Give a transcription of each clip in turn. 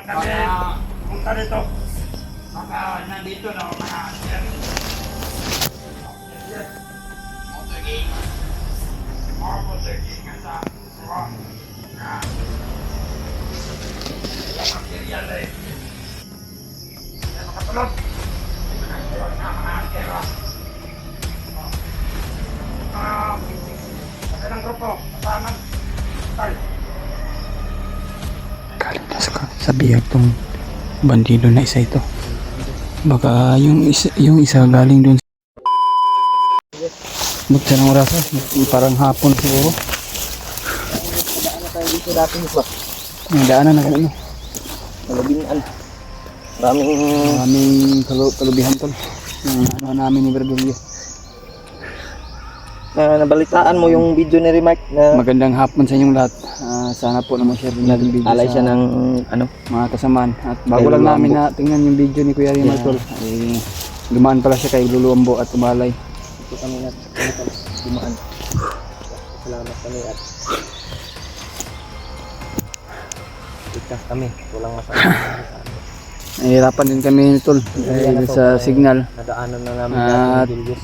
kami punta dito. Baka nandito na mga motorking sa material eh. Yan makatulog. Ang grupo, kasama. Galing na sa biyag tong bandido na isa ito. Baka yung isa galing dun. Bukta ng oras, parang hapon siguro. Daanan tayo dito dati ito. Ang daanan na ano. Malabinaan. Maraming kalubihan tol. Yung ano namin ni Berdulio. Nabalitaan mo yung video ni Remark na Magandang hapon sa inyong lahat. Sana po na ma-share din natin video alay sa siya ng ano, mga kasamaan. At bago lang namin na tingnan yung video ni Kuya Rimar tol. Ay, dumaan pala siya kay Luluambo at Umalay. ito kami na dumaan. Salamat kami at ikas kami. Walang masama. Nahihirapan din kami tol dahil sa signal. Nadaanan na namin At dati Julius.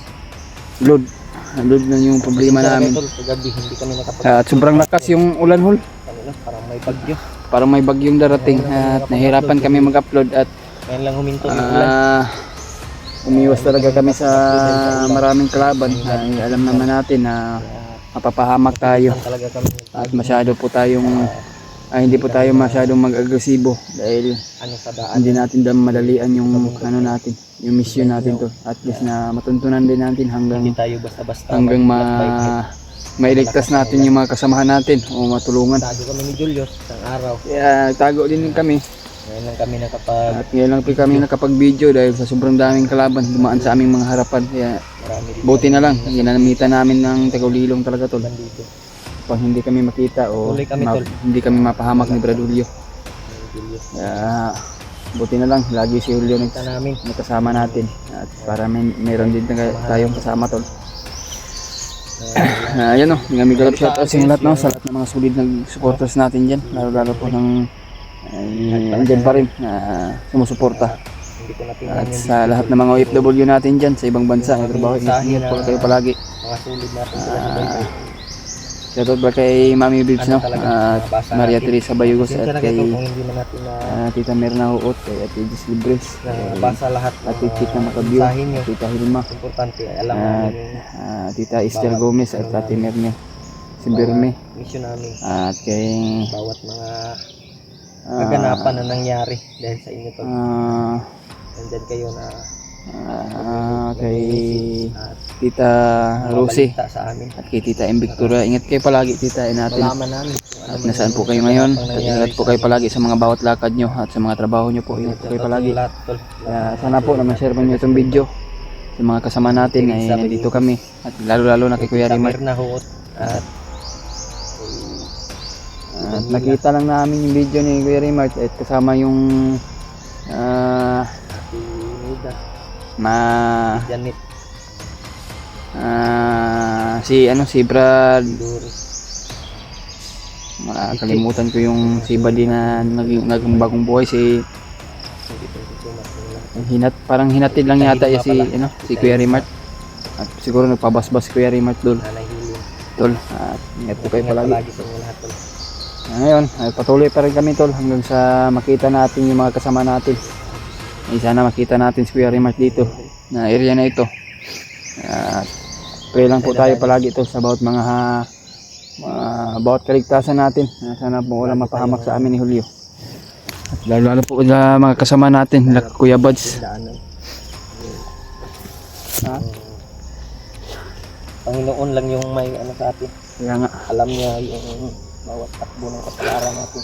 load na yung problema namin. Kagabi hindi kami nakapag At sobrang lakas yung ulan hol. kanina, parang may bagyo. Parang may bagyong darating at nahihirapan kami mag-upload at Ngayon lang huminto yung ulan. umiwas talaga kami sa maraming kalaban. Alam naman natin na mapapahamak tayo Talaga kami at masyado po tayong hindi po tayo masyadong mag-agresibo dahil ano sa daan. hindi natin madalian yung ano natin, yung mission natin to. At least na matuntunan din natin Hindi hanggang tayo basta-basta mailigtas natin yung mga kasamahan natin o matulungan. Tago kami ni Julius isang araw. Kaya tago din kami. Ngayon lang kami nakapag At ngayon lang po kami nakapag-video dahil sa sobrang daming kalaban dumaan sa aming mga harapan. Kaya marami dito buti na lang, ginanamitan namin ng Tagaulilong talaga tol. dito. Pag hindi kami makita o Tuloy kami, tol. hindi kami mapahamak ni Bradulio. Julius. Kaya buti na lang, lagi si Julio Kita namin. kasama natin. At para mayroon din tayong kasama tol. Ayan o, mga galap shoutout sa lahat no, sa lahat ng mga solid na supporters natin dyan. Lalo po ng andyan pa rin sumusuporta. Hindi ko natin At sa lahat ng mga OFW natin dyan sa ibang bansa, trabaho, ingat po kayo palagi. mga sulit natin sila. Shoutout ba kay Mami Bibs no? At Nabasa Maria natin. Teresa Bayugos Kasi at talaga kay ito kung hindi man natin na Tita Merna Huot, kay Ate Gis Libres, basa lahat at Tita na Makabyo, mensahe nyo. Tita Hilma, Importante ay alam at namin yung Tita Esther Gomez at Ate Merna Simbirme, mission namin. at kay Bawat mga kaganapan na nangyari dahil sa inyo to. Nandyan kayo na kay at Tita Rosie balita sa amin. at kay Tita M. Victoria. Ingat kayo palagi tita natin. Malaman namin. At nasaan po kayo ngayon? Ingat po kayo palagi sa mga bawat lakad nyo at sa mga trabaho nyo po. Ingat po kayo palagi. Kaya sana po na ma-share mo nyo itong video sa mga kasama natin ay nandito kami. At lalo na kay Kuya Rimar. At nakita lang namin yung video ni Kuya Rimar at kasama yung Janit si Brad. Makakalimutan ko yung si Buddy na naging bagong buhay, parang hinatid lang yata si Kuya Rimart. At siguro nagpabasbas si Kuya Rimart doon. Tol, at ingat po kayo palagi. Ngayon, patuloy pa rin kami tol hanggang sa makita natin yung mga kasama natin. Sana makita natin si Kuya Rimart dito na area na ito. At pray lang po tayo palagi ito sa bawat bawat kaligtasan natin. Sana po walang mapahamak sa amin ni Julio. At lalo po sa mga kasama natin, Kuya Buds. Panginoon lang yung may ano sa atin. Kaya nga, Alam niya yung bawat takbo ng kapalaran natin.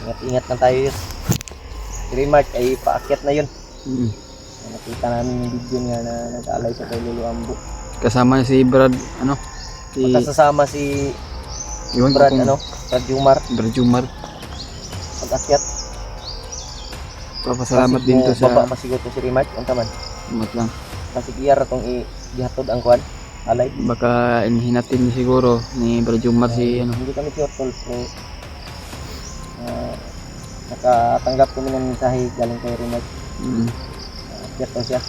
Ingat-ingat na tayo yun. Si Remark ay paakyat na yun. Nakita namin yung video niya na nag-alay sa kay Luluambo. kasama si Brad, Magkasama si Iwan Brad, ko Brad Jumar. Brad Jumar. Pag-akyat. Papasalamat din to sa baba pasigot to si Remark. Ang taman. Salamat lang. Kasi iyar itong ihatod ang kuwan. Alay. Baka hinatin siguro ni Brad Jumar si Hindi kami sure tol. So, nakatanggap kami ng mensahe galing kay Remark. Mm. Akyat daw siya.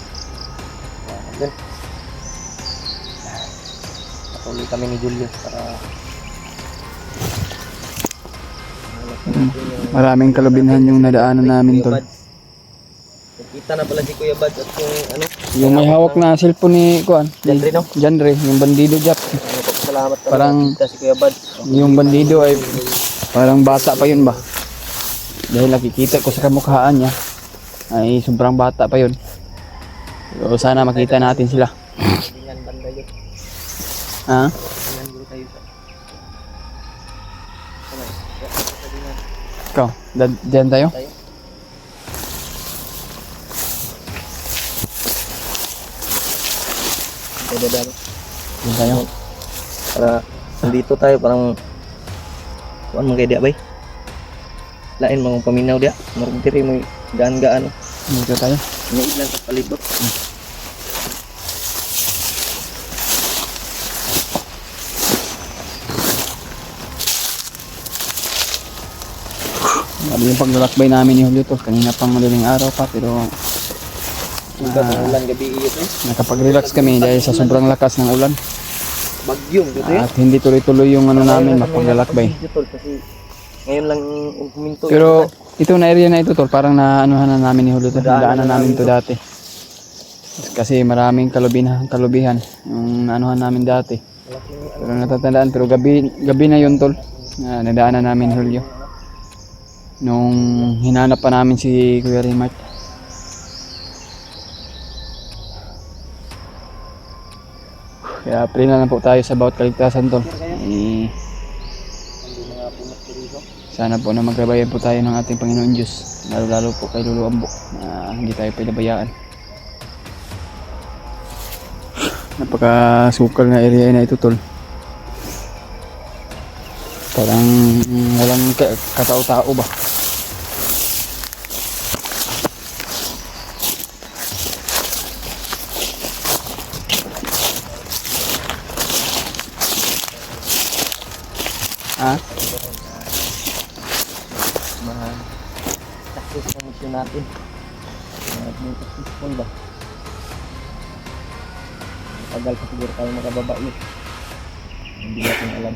Yun. Patuloy kami ni Julius para hanap natin yung Maraming kalubinhan yung nadaanan namin, Kuya tol. Bads. Nakita na pala si Kuya Bads at yung ano, Yung may hawak na cellphone ni Kuan, Janre, no? Janre, yung bandido Jap. Salamat kami Parang nakita si Kuya Bads. yung bandido ay parang bata pa yun ba? Dahil nakikita ko sa kamukhaan niya ay sobrang bata pa yun. So sana makita natin sila. Tingnan banda yun. Ha? Tingnan dito tayo sa. Ikaw, dyan tayo? Tayo. Dyan. Dyan tayo. Para nandito tayo parang kuan man kay dia bay. Lain mga paminaw dia, marag diri mo gaan-gaan. Dito tayo. Iniid lang sa palibot. Sabi yung paglalakbay namin ni Julio, tol. Kanina pang madaling araw pa pero Ugat ng ulan gabi iyo eh. nakapag-relax kami dahil sa sobrang lakas ng ulan. Bagyong dito eh. At hindi tuloy-tuloy yung ano namin mapaglalakbay. Kasi ngayon lang huminto. Pero ito na area na ito, tol, parang naanuhan na namin ni Julio, tol. Daanan namin to dati. Kasi maraming kalubihan yung naanuhan namin dati. Pero natatandaan, pero gabi na yun, tol. Nadaanan namin ni Julio. Nung hinanap pa namin si Kuya Remark. Kaya pray na lang po tayo sa bawat kaligtasan, tol. Sana po na magkabayan po tayo ng ating Panginoon Diyos. Lalo po kay Lolo Ambo na hindi tayo pinabayaan. Napakasukal na area na ito, tol. Parang walang katao-tao ba? Ha? Success ng mission natin. May successful ba? Tagal pa siguro tayo makababa yun. Hindi natin alam.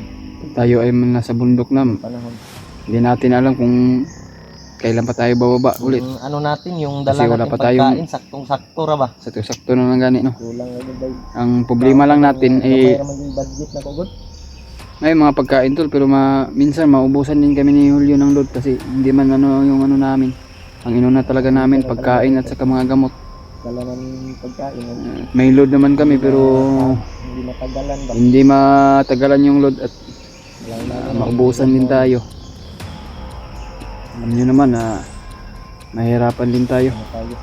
Tayo ay nasa bundok na. Panahon. Hindi natin alam kung kailan pa tayo bababa ulit. Yung ano natin, yung Kasi dala wala natin pa tayong- pagkain, saktong-sakto ra ba? Sakto na lang gani, no? Kulang na yun ba? Ang problema lang natin May eh yung budget na kugod. may mga pagkain, tol, pero minsan maubusan din kami ni Julio ng load kasi hindi man ano yung ano namin. Ang inuna talaga namin pagkain at saka mga gamot. Dala ng pagkain. May load naman kami pero Hindi matagalan ba? hindi matagalan yung load at Wala na. maubusan din tayo. Alam nyo naman na mahirapan din tayo. Ano tayo?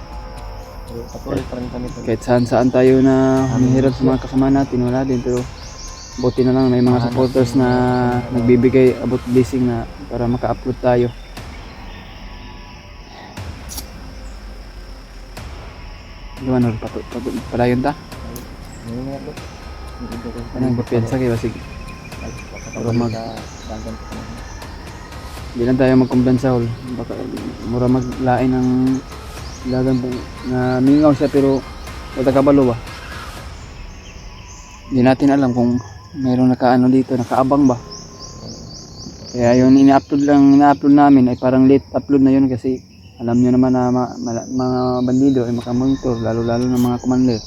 Patuloy pa rin kami. Kahit saan tayo na humihirap sa mga kasama natin, wala din. Pero buti na lang may mga supporters na nagbibigay about blessing na para maka-upload tayo. Gawin padayon ta? Anong bapensa kayo? Sige. Para hindi lang tayo magkumbansa, hol. Baka mura maglain ng lagan na mingaw siya pero wala kabalo ba? Hindi natin alam kung mayroong nakaano dito, nakaabang ba? Kaya yun ina-upload namin ay parang late upload na yun kasi alam nyo naman na mga bandido ay makamonitor, lalo ng mga commander.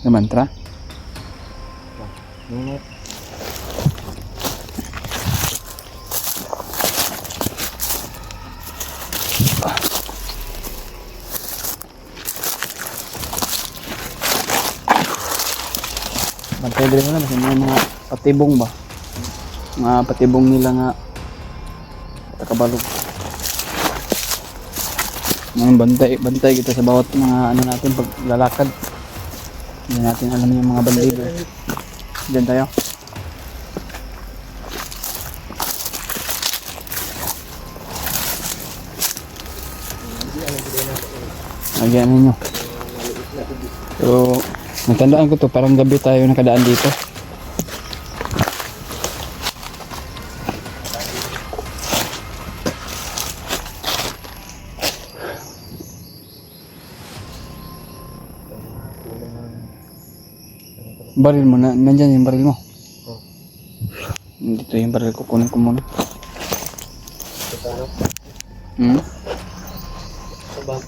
Mantra? Bantay din na kasi mga patibong ba? Mga patibong nila nga takabalog. Mga bantay kita sa bawat mga ano natin paglalakad. Hindi natin alam yung mga bandido. Diyan tayo. Lagyan ninyo. So, natandaan ko to, parang gabi tayo nakadaan dito. Baril mo na, nandyan yung baril mo. Oh. Dito yung baril ko, kunin ko muna. Ito ano? Hmm? Ito ba?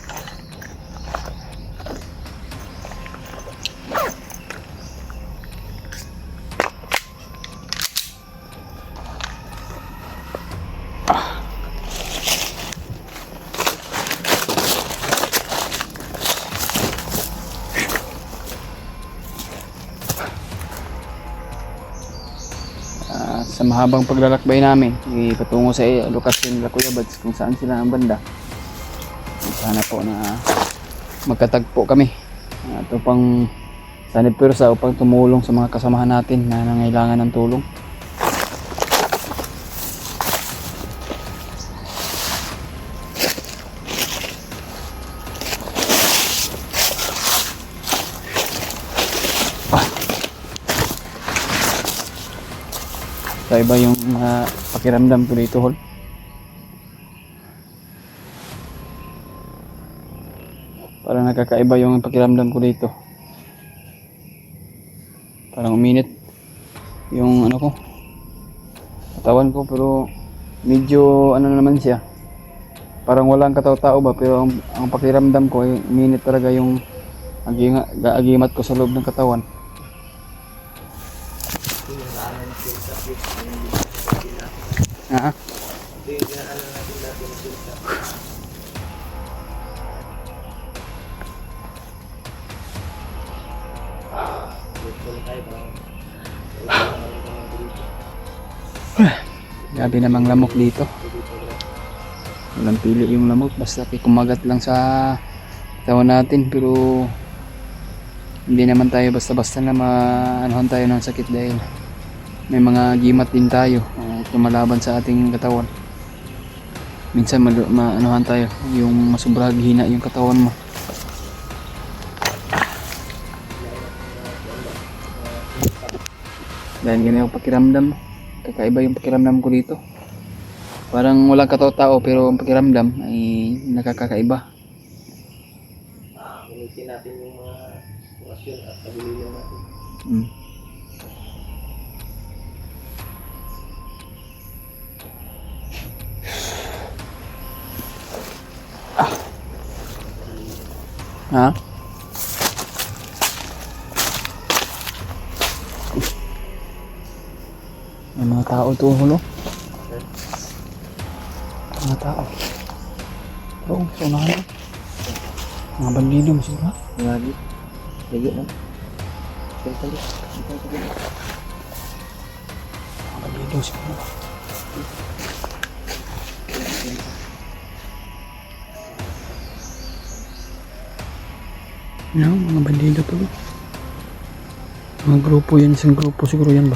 Sa mahabang paglalakbay namin, patungo sa lokasyon nila Kuya Bads kung saan sila ang banda. Sana po na magkatagpo kami at upang sanib pwersa upang tumulong sa mga kasamahan natin na nangailangan ng tulong. Sa iba yung pakiramdam ko dito, Hol. Parang nakakaiba yung pakiramdam ko dito. Parang uminit yung ano ko, katawan ko, pero medyo ano naman siya. Parang walang kataw-tao ba, pero ang pakiramdam ko ay uminit talaga yung agimat ko sa loob ng katawan. Ha? Grabe namang lamok dito. Walang pili yung lamok, basta kumagat lang sa katawan natin, pero hindi naman tayo basta-basta na maanuhan tayo ng sakit dahil may mga gimat din tayo lumalaban sa ating katawan. Minsan maanuhan tayo, yung masobrang hina yung katawan mo. Dahil ganyan yung pakiramdam, kakaiba yung pakiramdam ko dito. Parang walang kataw-tao pero ang pakiramdam ay nakakaiba. Gamitin natin yung mga orasyon at kabilihan natin. Ha? May mga tao to, Hulo. Mga tao. Oo, sa unahan. Mga bandido, masura. Lagi. Lagi na. Kali. Mga bandido, siguro. Yan, mga bandido to. Mga grupo yan, isang grupo siguro yan ba?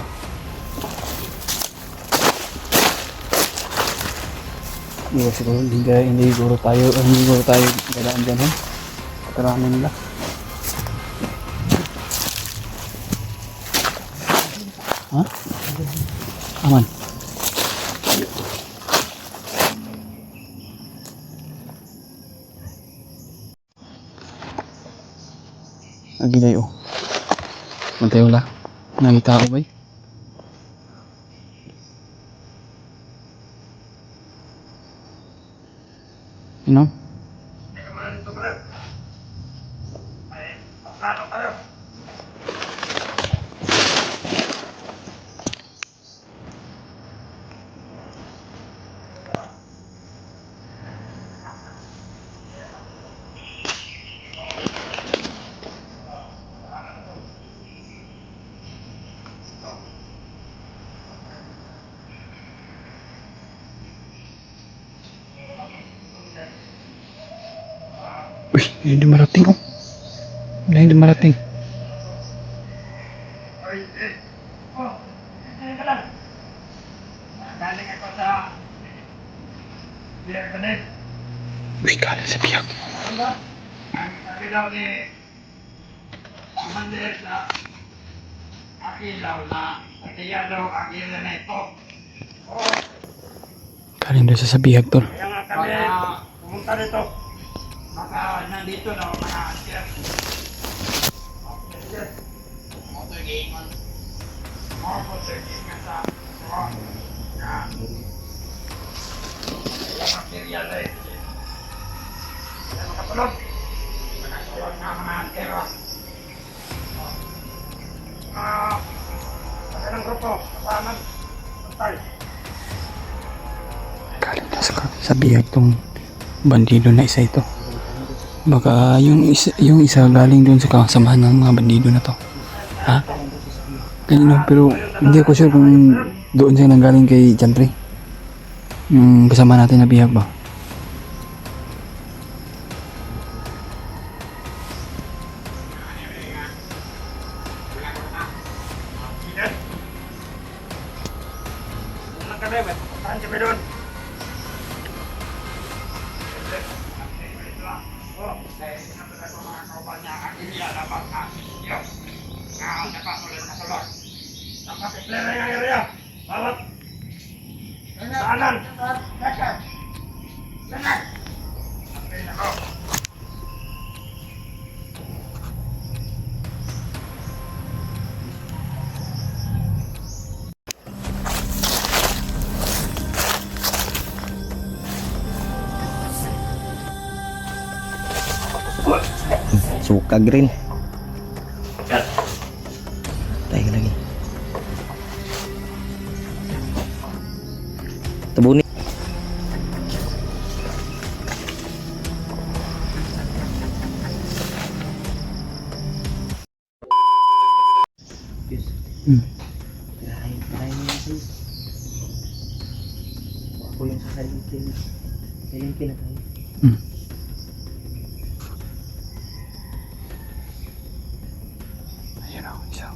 Hindi siguro, hindi siguro tayo gadaan dyan, ha? Katarami nila. Ha? Aman. Agilay, oh. Mantayo la. Nakita ko ba eh? You know? Teka muna dito, brad. Ay, paano kayo? Uy, hindi dumarating, oh. Hindi dumarating. Oy, oh, ka lang. Galing ako sa Beer Canet. Uy, galing sa biyag. Ano ba? Ang sabi daw ni Commander na Akilaw na kaya daw Akilaw na ito. Oh, Galing doon sa biyag, tol. kaya nga kami pumunta dito. Baka nandito na mga answer. Okay, yes. nag-iingon. Mga po sir, nga sa mga material eh. Kaya makatulog. Makatulog na mga antero. Kasi ng grupo, kasaman, pantay. Galing na sa biyag tong bandido na isa ito. Baka yung isa galing doon sa kasamahan ng mga bandido na to. Ha? Ganyan, pero hindi ako sure kung doon siya nanggaling kay Jantri. Yung kasama natin na bihag ba? Unang ka ba? Saan siya ba doon? Saanan? Lanak! Suka green. Tayo lagi. Tabuni. Tirahin mo sa'yo. Ako yung sasalipin. Salipin na tayo. Ayun ako isa.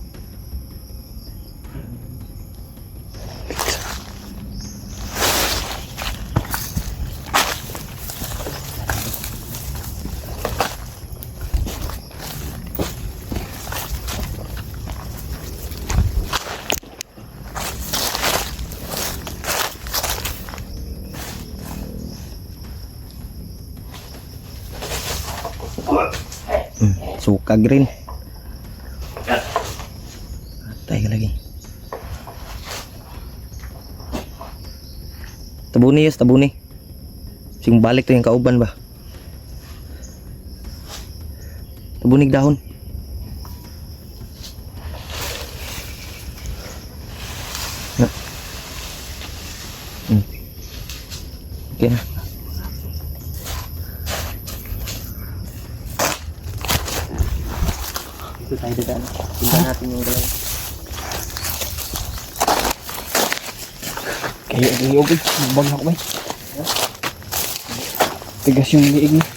Suka green. Tayo lagi. Tabuni yes, tabuni. Sing balik to yung kauban ba? Tabunig dahon. Na. Okay na. Dito tayo dadaan. Tingnan natin yung dalawa. Kaya liog eh. Bang ako ba? Tigas yung liig niya.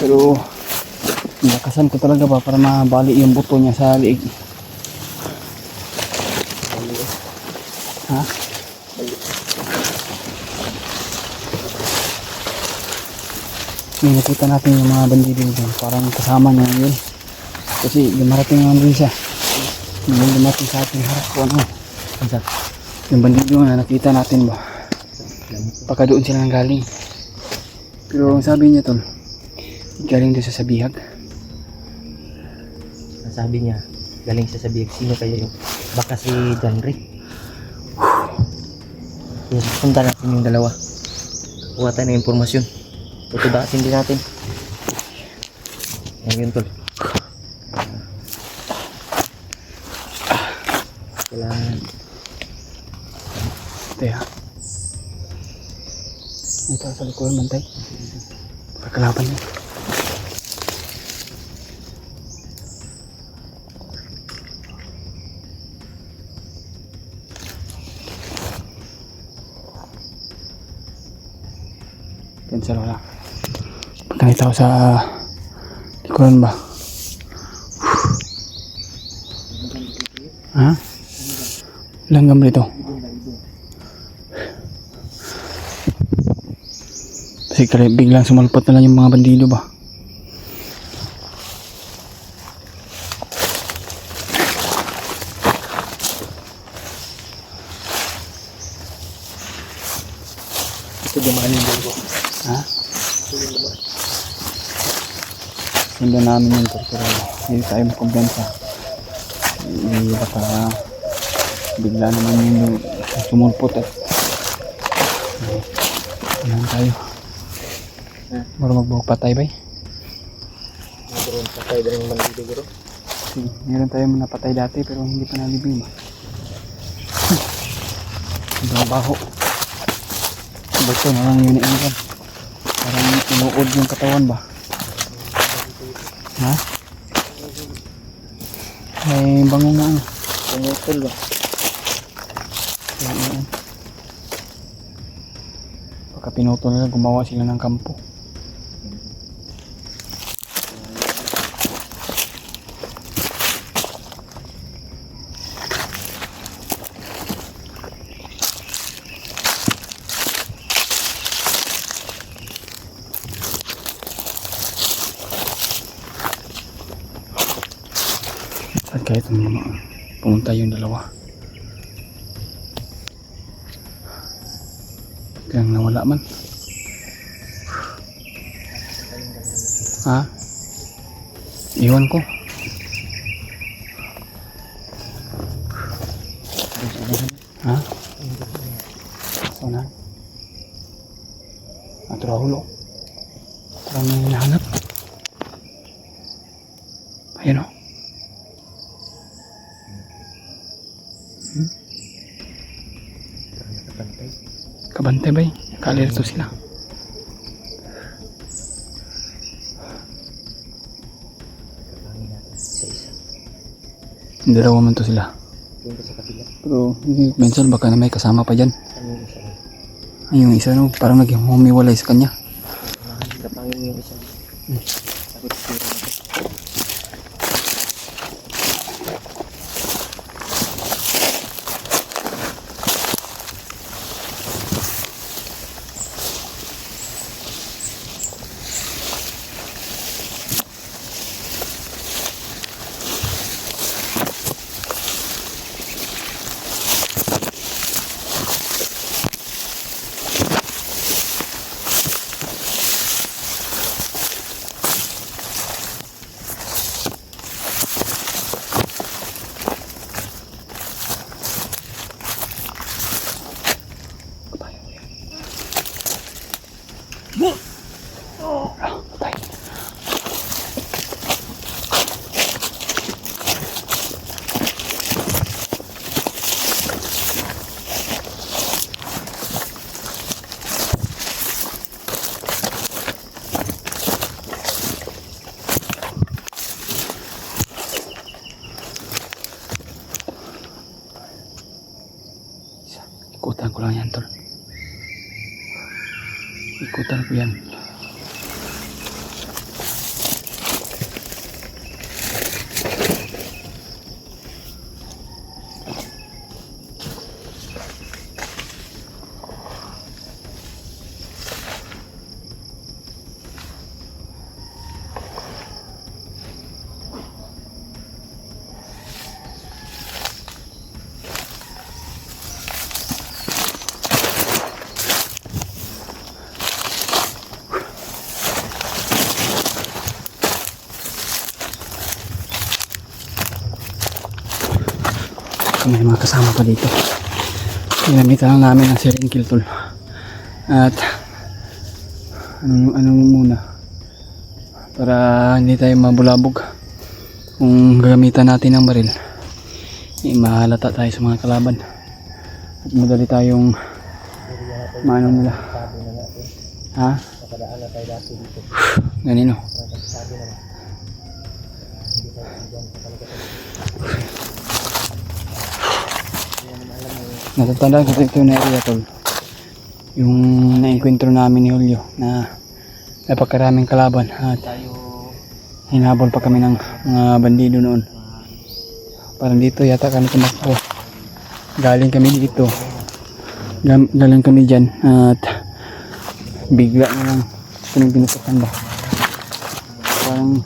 Pero nakasan ko talaga ba para mabali yung buto niya sa liig. Ha? May nakita natin yung mga bandido dyan. Parang kasama niya yun. Kasi dumarating naman din siya. May dumating sa ating harap ko ano. Yung bandido na nakita natin ba. Baka doon sila nang galing. Pero ang sabi niya tol, galing doon sa bihag. Ang sabi niya, galing siya sa biyag. Sino kaya yun? Baka si Janry. Yes, punta natin yung dalawa. Kuha tayo ng impormasyon. Tutudasin din natin. Yan yun tol. Kailangan. Ito ya. Ito sa likuran bantay. Pagkalaban niya. Cancel wala. Pagkanita ko sa likuran ba? Ha? Langgam dito. Kasi biglang sumalpot na lang yung mga bandido ba? Ito dumaan yung dalawa. Ha? Sundan namin yung pero hindi tayo makumpiyansa. Hindi baka bigla naman yung sumulpot at yan tayo. Mura magbuhok patay ba? Meron pa tayo din yung manlido bro. Meron tayong napatay dati pero hindi pa nalibing ba? Ang baho. Bato na lang yun yan. Parang inuod yung katawan ba? Ha? May bango nga ano. Pumutol ba? Ayan. Pagka pinutol nila, gumawa sila ng kampo. At kahit pumunta yung dalawa. Kaya nawala man. Ha? Iwan ko. Ha? Sana. Atrahulo. Parang may hinahanap. Ayun o. Kabantay ba eh? Kalirito sila. Dalawa man to sila. Doon ka sa kabila. Pero minsan baka na may kasama pa dyan. Ano yung isa? Ay, yung isa no, parang naging humiwalay sa kanya. Kapangin yung isa. Takot siya na ito. Patay. Ikutan ko lang yan, tol. Ikutan ko yan. May mga kasama pa dito. Ginamitan lang namin ang siring kill tool. At ano muna para hindi tayo mabulabog kung gagamitan natin ng baril. Mahalata tayo sa mga kalaban at madali tayong maano nila. Ha? Nakadaan na tayo dati dito. Ganino. Sabi naman. Hindi tayo dyan sa kalagatan. Natatandaan ko ito na area tol. Yung na-encuentro namin ni Julio na napakaraming kalaban at hinabol pa kami ng mga bandido noon. Parang dito yata kami tumakbo. Galing kami dito. Galing kami dyan at bigla na lang kaming pinutukan ba. Parang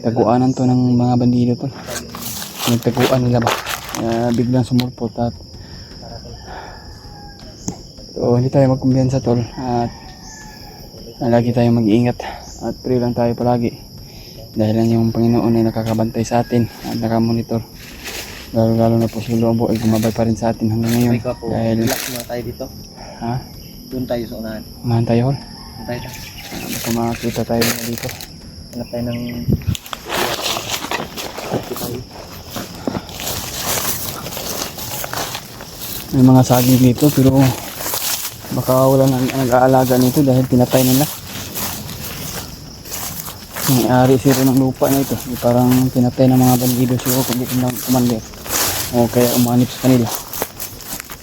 taguanan to ng mga bandido tol. Nagtaguan nila ba. Biglang sumulpot at so, hindi tayo magkumbiyansa tol at lagi tayong mag-iingat at pray lang tayo palagi dahil lang yung Panginoon ay nakakabantay sa atin at nakamonitor Lalo na po si Lobo ay gumabay pa rin sa atin hanggang ngayon. May ka po. Dahil, Relax muna tayo dito. ha? Doon tayo sa unahan. Unahan tayo, Hol. Doon tayo. Baka makakita tayo na dito. Hanap tayo ng... May mga saging dito pero baka wala nang nag-aalaga nito dahil pinatay nila. May-ari sila ng lupa na ito. Parang pinatay ng mga bandido siguro kung di ng commander. O kaya umanip sa kanila.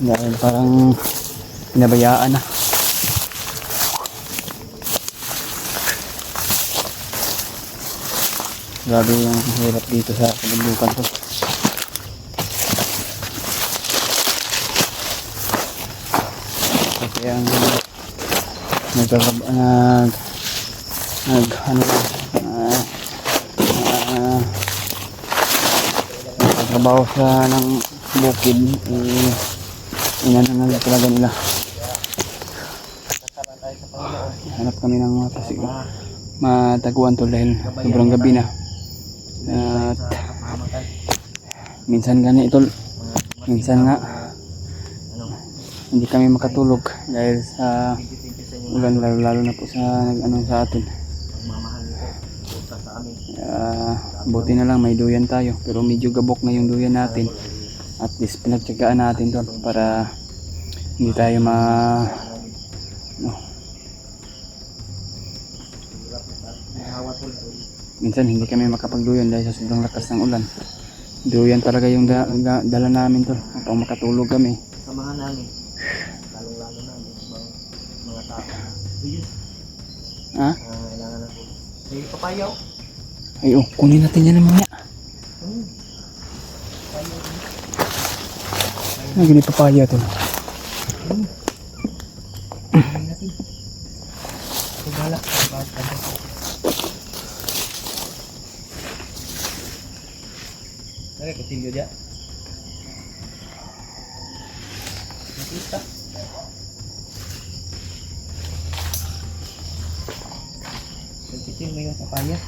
Dahil parang pinabayaan na. Grabe yung hirap dito sa kabundukan to. Kasi ang nagtatrabaho sa ng bukid, inano na talaga nila. Hanap kami ng mga pasig mataguan to dahil sobrang gabi na. At minsan gani ito, minsan nga hindi kami makatulog dahil sa ulan, lalo na po sa nag-ano sa atin. Buti na lang may duyan tayo pero medyo gabok na yung duyan natin. At least pinagtsagaan natin to para hindi tayo minsan hindi kami makapagduyan dahil sa sobrang lakas ng ulan. Duyan talaga yung dala namin to upang makatulog kami. Samahan namin. Lalong-lalo na mga tao. Ha? Kailangan na po. May papayaw. Ay kunin natin yan mamaya. Ay, gini papaya to. Kunin natin. Pagala. Nari kutilyo dia. Nakita. Pagkitin mo yung papaya.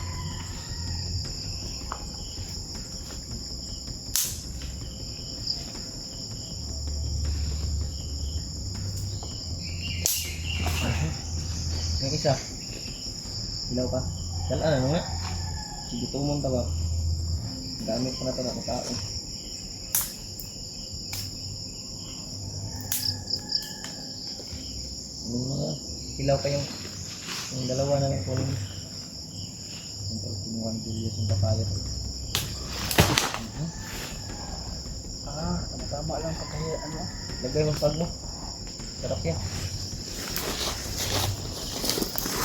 Yung isa. Ilaw pa. Dalaan ano nga? Sige tumon ta ba? Gamit ko na ito na tao. Ilaw pa yung dalawa na lang kunin. Ito, kinuha ni Julius yung papaya to. Tama lang pagkaya ano. Lagay mo pag mo. Sarap yan.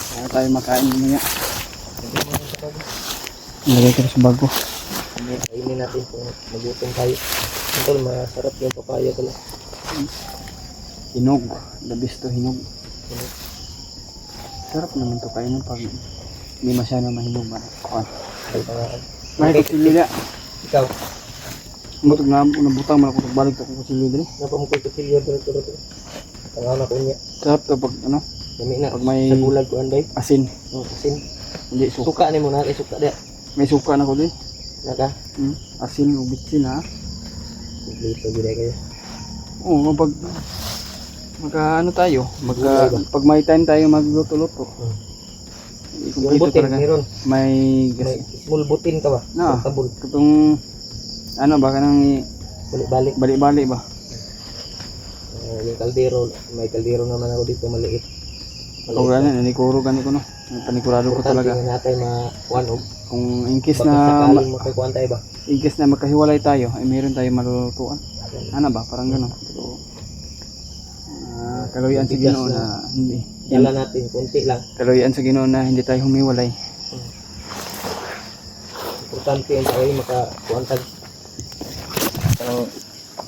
Kaya tayo makain mamaya. Lagay mo yung pag mo. Ilagay ko sa bago. Kainin natin kung magutom tayo. Ito, masarap yung papaya pala. Hinog. The best to hinog. Sarap naman to kainin pag hindi masyado mahinog. Ay, pangaan. May kutsilyo niya. Ikaw, Butog na nabutang man ako balik ako kutsilyo dali. napamukul ko silyo dito. Pangaan ako niya. Sarap to pag ano, Dami na. Pag may- Sa bulag ko anday. asin. Asin. Hindi suka. Suka ni mo na. Suka dia. May suka na ko din. Naka. Asin o bitsin ha. Dito gila kayo. Oo, pag ano tayo, pag may time tayo magluto-luto. Yung Kumpleto butin, talaga. meron. May May small butin ka ba? Na. Tabul. Itong ano ba kanang Balik-balik. balik-balik ba? Yung kaldero. May kaldero naman ako dito maliit. O gani, nanikuro gani ko no. Panikurado ko talaga. Importante nga natin ma-one of. Kung in case Baka na sakaling makakuan tayo ba? in case na magkahiwalay tayo, ay meron tayo malulutuan. Ano ba? Parang gano'n. Pero kaloyan sa Ginoo na hindi. Dala natin, konti lang. Kaloyan sa Ginoo na hindi tayo humiwalay. Importante yung tayo makakuan tayo. Parang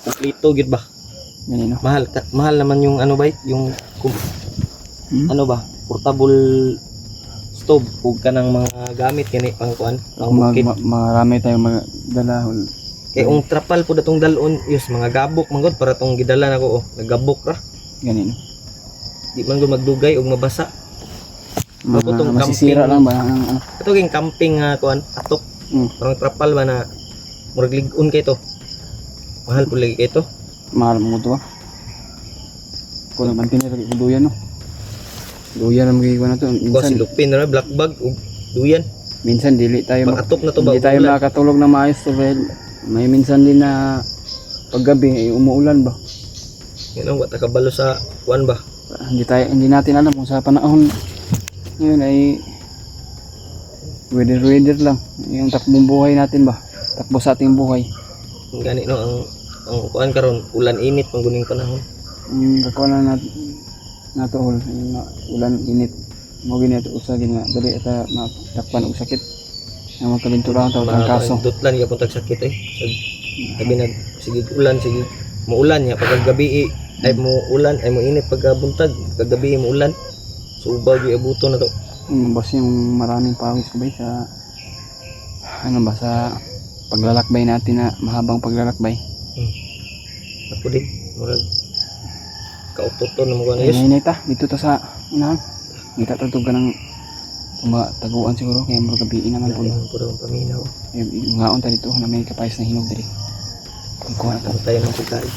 kumplito gid ba? Ganyan no. Mahal naman yung ano ba? Yung ano ba? Portable stove. Huwag ka ng mga gamit kani pang kuan. Pang bukid. Marami tayong magdala. Kay ang trapal po datong dalon, yes, mga gabok manggod para tong gidala nako oh, nagabok ra. Ganyan. Di man gud magdugay og mabasa. Bago tong Masisira camping. lang ba ang ano? Ito ging camping kuan atok. Parang trapal ba na murag lig-on kay to. Mahal po lagi kayo to. Mahal mo to ba? Kung naman tinira ko duyan no. Duyan ang magiging na to. Ko si Minsan, Lupin na black bag ug duyan. minsan dili tayo Pang-atop na to ba? hindi tayo Ulan. makakatulog na maayos to dahil may minsan din na paggabi ay umuulan ba. Yan ang wata kabalo sa kuan ba? Hindi natin alam kung sa panahon ngayon ay weather lang yung takbong buhay natin ba, takbo sa ating buhay. Gani no ang kuan karon ulan init pang guning panahon. Kakuha na nato hol yung ulan init mo gini ato usagin nga dali ata matakpan og sakit na magkabinturan taw ang kaso. Dutlan ya puntag sakit eh. Sabi nag sige ulan sige muulan ya pag gabi ay mo ulan ay mo init pag buntag kagabi mo ulan. So ubaw gyud abuto na to. Basta yung maraming pawis ba sa ano ba sa paglalakbay natin na mahabang paglalakbay. Ako din murag kautoton na mo kuan Ay, yes. nainita dito ta sa unahan. Kita tatug ka ng taguan siguro kaya mga gabi naman po. Ayun po daw ang paminaw. Ngaon ta dito na may kapayas na hinog diri. Kuha na to. Tayo ng pagkain.